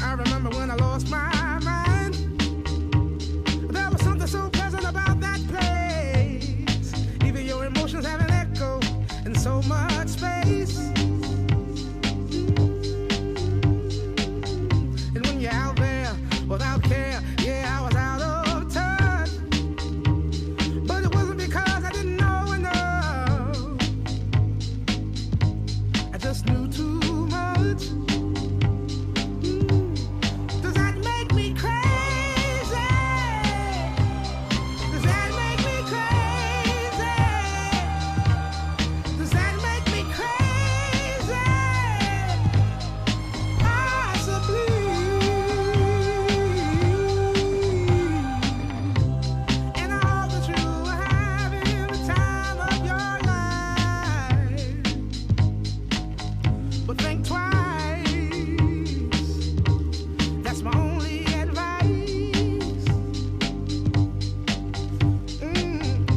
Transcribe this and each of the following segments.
I remember when I lost my mind. There was something so pleasant about that place. Even your emotions have an echo in so much space. And when you're out there without care, yeah, I was out of touch. But it wasn't because I didn't know enough. I just knew too much. Does that make me crazy? Does that make me crazy? Does that make me crazy? Possibly. And I hope that you are having the time of your life. But think twice. That's my only advice.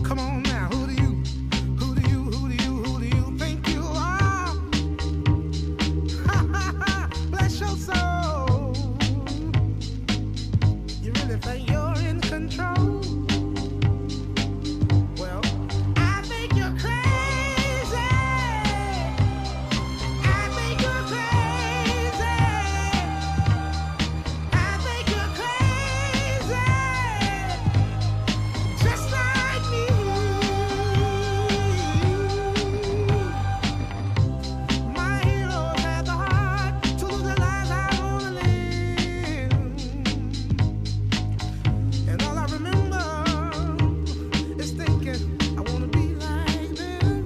Come on now, who do you think you are? Bless your soul. You really think you're in control? Well, I think you're crazy. I think you're crazy. I think you're crazy. Just like me. My heroes had the heart to live the lives I wanna live. And all I remember is thinking I wanna be like them.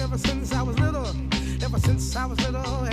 Ever since I was little,